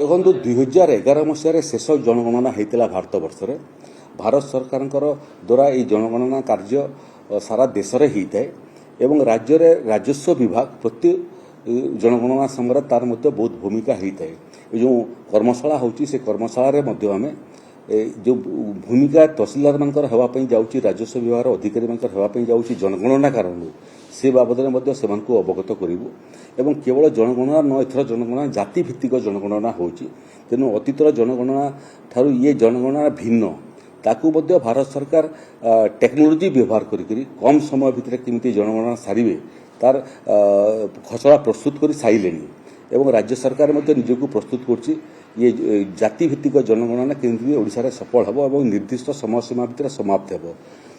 ଦେଖନ୍ତୁ 2011 ମସିହାରେ ଶେଷ ଜନଗଣନା ହୋଇଥିଲା ଭାରତ ବର୍ଷରେ। ଭାରତ ସରକାରଙ୍କର ଦ୍ୱାରା ଏହି ଜନଗଣନା କାର୍ଯ୍ୟ ସାରା ଦେଶରେ ହୋଇଥାଏ ଏବଂ ରାଜ୍ୟରେ ରାଜସ୍ୱ ବିଭାଗ ପ୍ରତି ଜନଗଣନା ସମୟରେ ତାର ମଧ୍ୟ ବହୁତ ଭୂମିକା ହୋଇଥାଏ। ଏ ଯେଉଁ କର୍ମଶାଳା ହେଉଛି ସେ କର୍ମଶାଳାରେ ମଧ୍ୟ ଆମେ ଯେଉଁ ଭୂମିକା ତହସିଲଦାରମାନଙ୍କର ହେବା ପାଇଁ ଯାଉଛି, ରାଜସ୍ୱ ବିଭାଗର ଅଧିକାରୀମାନଙ୍କର ହେବା ପାଇଁ ଯାଉଛି ଜନଗଣନା କାରଣରୁ ସେ ବାବଦରେ ମଧ୍ୟ ସେମାନଙ୍କୁ ଅବଗତ କରିବୁ। ଏବଂ କେବଳ ଜନଗଣନା ନୁହେଁ, ଏଥର ଜନଗଣନା ଜାତିଭିତ୍ତିକ ଜନଗଣନା ହେଉଛି। ତେଣୁ ଅତୀତର ଜନଗଣନା ଠାରୁ ଇଏ ଜନଗଣନା ଭିନ୍ନ। ତାକୁ ମଧ୍ୟ ଭାରତ ସରକାର ଟେକ୍ନୋଲୋଜି ବ୍ୟବହାର କରିକିରି କମ୍ ସମୟ ଭିତରେ କେମିତି ଜନଗଣନା ସାରିବେ ତାର ଖସଡ଼ା ପ୍ରସ୍ତୁତ କରି ସାରିଲେଣି ଏବଂ ରାଜ୍ୟ ସରକାର ମଧ୍ୟ ନିଜକୁ ପ୍ରସ୍ତୁତ କରୁଛି ଇଏ ଜାତିଭିତ୍ତିକ ଜନଗଣନା କେମିତି ଓଡ଼ିଶାରେ ସଫଳ ହେବ ଏବଂ ନିର୍ଦ୍ଦିଷ୍ଟ ସମୟସୀମା ଭିତରେ ସମାପ୍ତ ହେବ।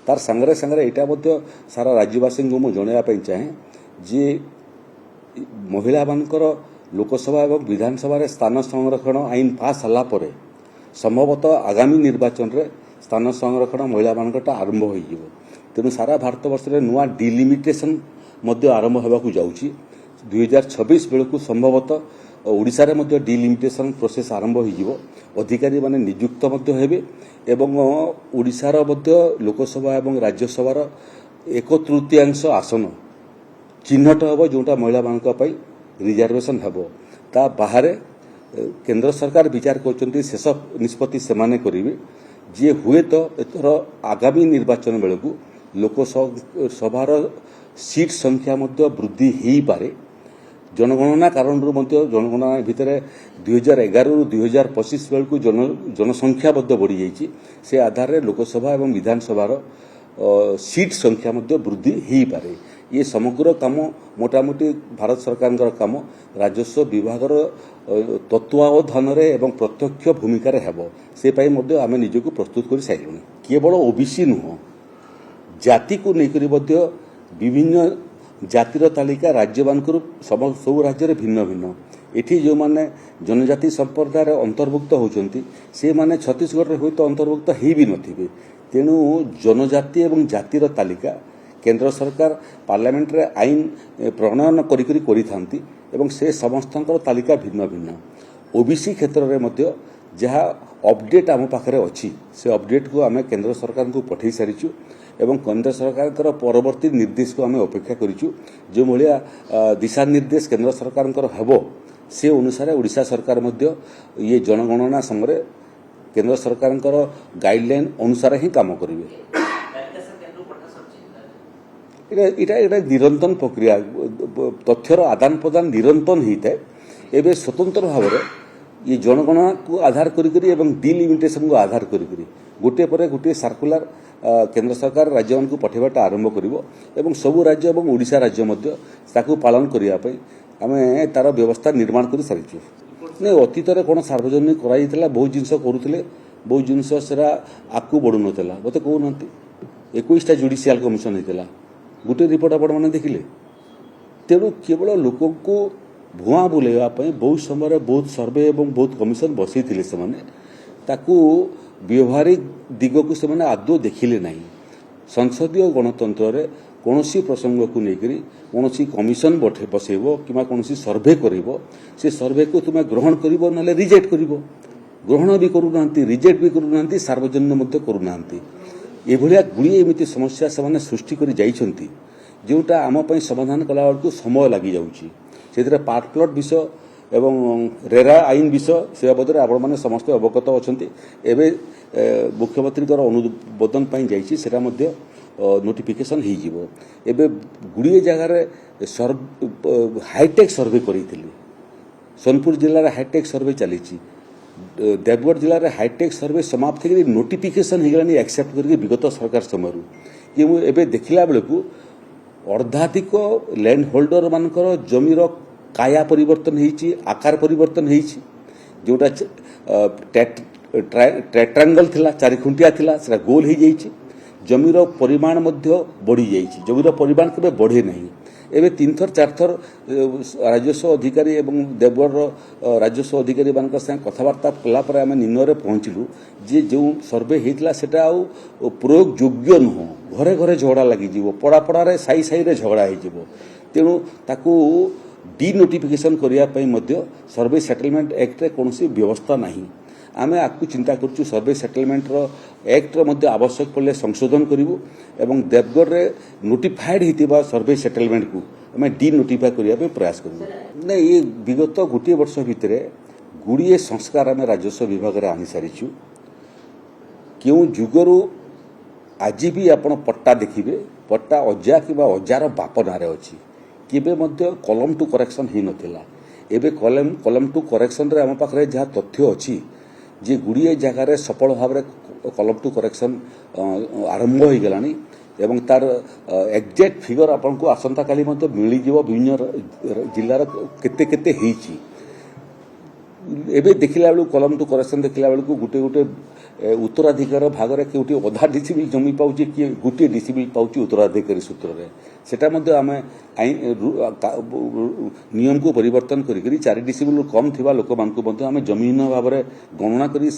ତାର ସାଙ୍ଗରେ ସାଙ୍ଗରେ ଏଇଟା ମଧ୍ୟ ସାରା ରାଜ୍ୟବାସୀଙ୍କୁ ମୁଁ ଜଣାଇବା ପାଇଁ ଚାହେଁ ଯେ ମହିଳାମାନଙ୍କର ଲୋକସଭା ଏବଂ ବିଧାନସଭାରେ ସ୍ଥାନ ସଂରକ୍ଷଣ ଆଇନ ପାସ୍ ହେଲା ପରେ ସମ୍ଭବତଃ ଆଗାମୀ ନିର୍ବାଚନରେ ସ୍ଥାନ ସଂରକ୍ଷଣ ମହିଳାମାନଙ୍କଟା ଆରମ୍ଭ ହୋଇଯିବ। ତେଣୁ ସାରା ଭାରତ ବର୍ଷରେ ନୂଆ ଡିଲିମିଟେସନ୍ ମଧ୍ୟ ଆରମ୍ଭ ହେବାକୁ ଯାଉଛି। 2026 ବେଳକୁ ସମ୍ଭବତଃ ଓଡ଼ିଶାରେ ମଧ୍ୟ ଡିଲିମିଟେସନ୍ ପ୍ରୋସେସ୍ ଆରମ୍ଭ ହୋଇଯିବ। ଅଧିକାରୀମାନେ ନିଯୁକ୍ତ ମଧ୍ୟ ହେବେ ଏବଂ ଓଡ଼ିଶାର ମଧ୍ୟ ଲୋକସଭା ଏବଂ ରାଜ୍ୟସଭାର 1/3 ଆସନ ଚିହ୍ନଟ ହେବ ଯେଉଁଟା ମହିଳାମାନଙ୍କ ପାଇଁ ରିଜର୍ଭେସନ୍ ହେବ। ତା ବାହାରେ କେନ୍ଦ୍ର ସରକାର ବିଚାର କରୁଛନ୍ତି, ଶେଷ ନିଷ୍ପତ୍ତି ସେମାନେ କରିବେ ଯେ ହୁଏତ ଏଥର ଆଗାମୀ ନିର୍ବାଚନ ବେଳକୁ ଲୋକସଭାର ସିଟ୍ ସଂଖ୍ୟା ମଧ୍ୟ ବୃଦ୍ଧି ହୋଇପାରେ। ଜନଗଣନା କାରଣରୁ ମଧ୍ୟ ଜନଗଣନା ଭିତରେ 2011ରୁ 2025 ବେଳକୁ ଜନସଂଖ୍ୟା ମଧ୍ୟ ବଢ଼ିଯାଇଛି। ସେ ଆଧାରରେ ଲୋକସଭା ଏବଂ ବିଧାନସଭାର ସିଟ୍ ସଂଖ୍ୟା ମଧ୍ୟ ବୃଦ୍ଧି ହୋଇପାରେ। ଇଏ ସମଗ୍ର କାମ ମୋଟାମୋଟି ଭାରତ ସରକାରଙ୍କର କାମ ରାଜସ୍ୱ ବିଭାଗର ତତ୍ତ୍ୱାବଧାନରେ ଏବଂ ପ୍ରତ୍ୟକ୍ଷ ଭୂମିକାରେ ହେବ। ସେ ପାଇଁ ମଧ୍ୟ ଆମେ ନିଜକୁ ପ୍ରସ୍ତୁତ କରି ସାରିଲୁଣି। କେବଳ ଓବିସି ନୁହଁ, ଜାତିକୁ ନେଇକରି ମଧ୍ୟ ବିଭିନ୍ନ ଜାତିର ତାଲିକା ରାଜ୍ୟମାନଙ୍କର ସବୁ ରାଜ୍ୟରେ ଭିନ୍ନ ଭିନ୍ନ। ଏଠି ଯେଉଁମାନେ ଜନଜାତି ସମ୍ପ୍ରଦାୟରେ ଅନ୍ତର୍ଭୁକ୍ତ ହେଉଛନ୍ତି ସେମାନେ ଛତିଶଗଡ଼ରେ ହୁଏତ ଅନ୍ତର୍ଭୁକ୍ତ ହେଇ ବି ନଥିବେ। ତେଣୁ ଜନଜାତି ଏବଂ ଜାତିର ତାଲିକା କେନ୍ଦ୍ର ସରକାର ପାର୍ଲାମେଣ୍ଟରେ ଆଇନ ପ୍ରଣୟନ କରିଥାନ୍ତି ଏବଂ ସେ ସମସ୍ତଙ୍କର ତାଲିକା ଭିନ୍ନ ଭିନ୍ନ। ଓବିସି କ୍ଷେତ୍ରରେ ମଧ୍ୟ ଯାହା ଅପଡେଟ୍ ଆମ ପାଖରେ ଅଛି ସେ ଅପଡେଟ୍କୁ ଆମେ କେନ୍ଦ୍ର ସରକାରଙ୍କୁ ପଠାଇ ସାରିଛୁ ଏବଂ କେନ୍ଦ୍ର ସରକାରଙ୍କର ପରବର୍ତ୍ତୀ ନିର୍ଦ୍ଦେଶକୁ ଆମେ ଅପେକ୍ଷା କରିଛୁ। ଯେଉଁଭଳିଆ ଦିଶା ନିର୍ଦ୍ଦେଶ କେନ୍ଦ୍ର ସରକାରଙ୍କର ହେବ ସେ ଅନୁସାରେ ଓଡ଼ିଶା ସରକାର ମଧ୍ୟ ଇଏ ଜନଗଣନା ସମୟରେ କେନ୍ଦ୍ର ସରକାରଙ୍କର ଗାଇଡଲାଇନ୍ ଅନୁସାରେ ହିଁ କାମ କରିବେ। এটা নিরন্তন প্রক্রিয়া, তথ্যর আদান প্রদান নিরন্তন হয়ে এবে স্বতন্ত্র ভাবে ये जनगणना को आधार करी एवं डिलिमिटेशन को आधार करी गोटे पर गोटे सर्कुलर केंद्र सरकार राज्य को पठेबाटा आरंभ करिवो एवं सबु राज्य एवं ओडिशा राज्य मध्य ताकू पालन करिया पई आमे तार व्यवस्था निर्माण कर सारिछु। ने अतीत रे कोन सार्वजनिक कराइतला बहुत जिंस करूथिले, बहुत जिंस सेरा आकू बडु नथला। मते कहू नंती 21टा जुडिशियल कमिशन हेतला, गोटे रिपोर्ट आपण माने देखिले। तेणु केवल लोक को भुआ बुलेवा बहुत समय बहुत सर्वे एवं बहुत कमिशन बसई व्यवहारिक दिग को से आदौ देखिले नहीं। संसदीय गणतंत्र रे कौन प्रसंग को लेकर कौन कमिशन बसैब कि कौन सर्वे कर से सर्वे को तुम्हें ग्रहण कर ना रिजेक्ट कर ग्रहण भी करूना रिजेक्ट भी करूना सार्वजनिक करूना एभलिया गुड़िए एमती समस्या से सृष्टि कर जाइछंती जोटा आम समाधान कला बेलू समय लगी जाउची। से पार्ट प्लट विषय एवं रेरा आईन विषय से बाबद आपण मैंने समस्त अवगत अच्छा। एवं मुख्यमंत्री अनुमोदन जाइए नोटिफिकेशन हो गुड़िए जगार हाईटेक सर्वे करी सोनपुर जिले में हाईटेक सर्वे चली देवगढ़ जिले में हाईटेक सर्वे समाप्त हो नोटिफिकेशन होगा एक्सेप्ट कर विगत सरकार समय कि मुझे देखला बेलू अर्धाधिक लैंड होल्डर मानकर जमीर काया परिवर्तन होती आकार परिवर्तन होती जोटा ट्रायंगल थिला चारि खुंटिया थिला सेटा गोल हो जाइए। जमीर परिमाण बढ़ी जाइए, जमीर परिमाण केबे बढ़े नहीं। एवं 3 थर 4 थर राजस्व अधिकारी एवं देवगढ़ राजस्व अधिकारी मान कथबार्ता कलापर आम निर्णय पहुँचलु जे जो सर्वे होता सेटा प्रयोग योग्य नुह। घरे घरे झगड़ा लगी पड़ा पड़ारे साई साई रे झगड़ा हो तेणु ताकू डिनोटिफिकेशन करने सर्वे सेटलमेंट एक्ट कौन व्यवस्था नहीं आमे आपको चिंता करूँ सर्वे सेटलमेंट एक्ट आवश्यक पड़े संशोधन करूँ एवं देवगढ़ रे नोटिफाइड होता सर्वे सेटलमेंट को आम डिनोटिफाई करने प्रयास करूँ ना ये विगत गोटे वर्ष भितर गुड़िए संस्कार आम राजस्व विभाग में आनी सारीचु क्यों जुगरू आज भी आपण पट्टा देखिए पट्टा अजा कि अजार बाप नारे अच्छी केबे मध्य कलम टू करेक्शन ही नथिला एबे कलम टू करेक्शन रे आम पाखरे जहाँ तथ्य अच्छी जे गुड़िए जगार सफल भाव कलम टू करेक्शन आरंभ हो गलानी एवं तार एक्जेक्ट फिगर आपन को आसंता काली मध्य मिल विभिन्न जिलार केते केते हेची एबे देखिला बेलू कलम टू करेक्शन देखिला बेलू गोटे गोटे उत्तराधिकार भाग में कौटी अधा डिसिबिल जमी पाँच किए गोटे डिसिबिल पाँच उत्तराधिकारी सूत्र में सेटा आम नियम को परिवर्तन करी 4 डिसिबिल कम थिबा लोक मानक आम जमीन भाव में गणना करी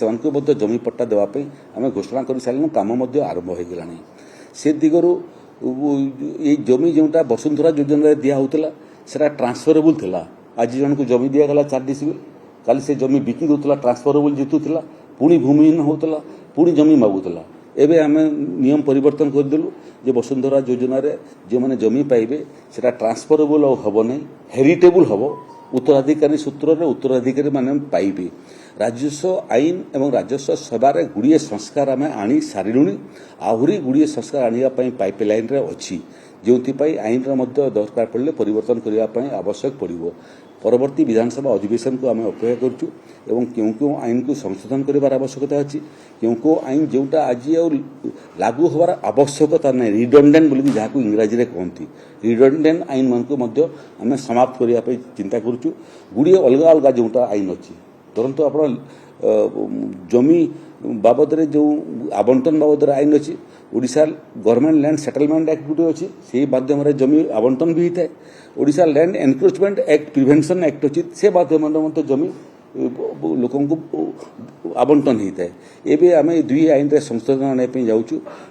जमी पट्टा देवाई आम घोषणा कर सारे काम आरंभ हो गलानी से दिगरू ये जमी जोटा वसुंधरा योजना दिया होता सेटा ट्रांसफरेबल थिला आज जन को जमी दिगला 4 डिसिबिल काली से जमी बिकी दूला ट्रांसफरेबल जीतुला पुणी भूमिहीन होता पुणी जमी मागुला एवं आम नियम परिवर्तन करदेलु जे वसुंधरा योजना रे जो मैंने जमी पाइबे सेटा ट्रांसफरेबल हम ना हेरिटेबल हम उत्तराधिकारी सूत्र में उत्तराधिकारी माने पाइबे राजस्व आईन एवं राजस्व सेवार गुड़िए संस्कार आम आनी सारूनी आहरी गुड़िए संस्कार आने पाइपलाइन रे अच्छी जो आईन दरकार पड़े परिवर्तन करने आवश्यक पड़ो परवर्ती विधानसभा अधिवेशन को आम अपेक्षा करुँ एवं क्यों क्यों आईन को संशोधन कर आवश्यकता अच्छी क्यों क्यों आईन जोटा आज लागू होवार आवश्यकता ना रिडंडेंट बोली जहाँ को इंग्राजी में कहती रिडंडेंट आईन मान को आम समाप्त करने चिंता करुँ गुड़िए अलग अलग जोटा आईन अच्छी तुरंत आप जमी बाबद जो आवंटन बाबद आईन अच्छी Odisha government land settlement act गोटे अच्छी से माध्यम जमी आवंटन भी होता है Odisha land encroachment act prevention act अच्छी से माध्यम जमी लोक आवंटन होता है एवं आम दुई आईन रे संशोधन आने जाऊँ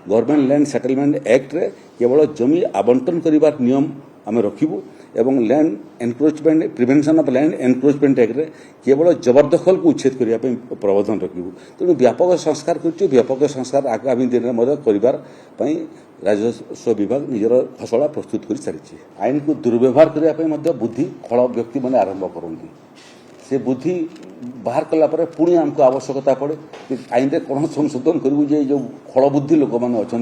गवर्नमेंट लैंड सेटलमेंट एक्ट रे केवल जमी आवंटन कर नियम आम रखू एवं land encroachment prevention of land encroachment act रे केवल जबरदखल को उच्छेद करने प्रावधान रखू तेणु व्यापक संस्कार कर व्यापक संस्कार आगामी दिन में कर राजस्व विभाग निजर खसड़ा प्रस्तुत कर सारी आईन को दुर्व्यवहार करने बुद्धि खल व्यक्ति मैंने आरंभ करती से बुद्धि बाहर कलापर पुणी आमको आवश्यकता पड़े कि आईन रे कौन संशोधन करूँ जो खल बुद्धि लोक मैंने अच्छा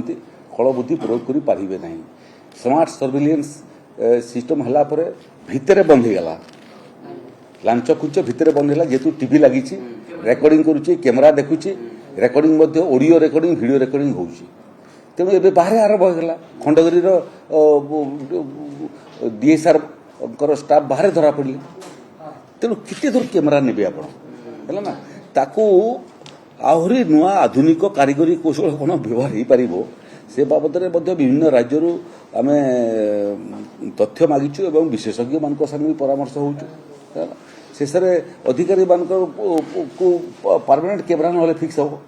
खल बुद्धि प्रयोग करें ना स्मार्ट सर्विलेंस सिस्टम हला परे भितरे बंद हो गला लांच खुंच भितरे बंद है जेतु टीवी लगी रेकर्डिंग करुच्ची कैमरा देखुची recording audio recording video recording होउची तेणु ए बाहर आरंभ होगा खंडगिरी डीएसआर स्टाफ बाहर धरा पड़े तेणु किते दूर कैमेरा नेबे आपड़ ना ताकू आहरी नुआ आधुनिक कारीगरी कौशल कौन व्यवहार हो पार से बाबद विभिन्न राज्य आम तथ्य मागिचु एवं विशेषज्ञ मान संगे परामर्श होशेष अधिकारी मान को परमानेंट कैमेरा ना फिक्स हम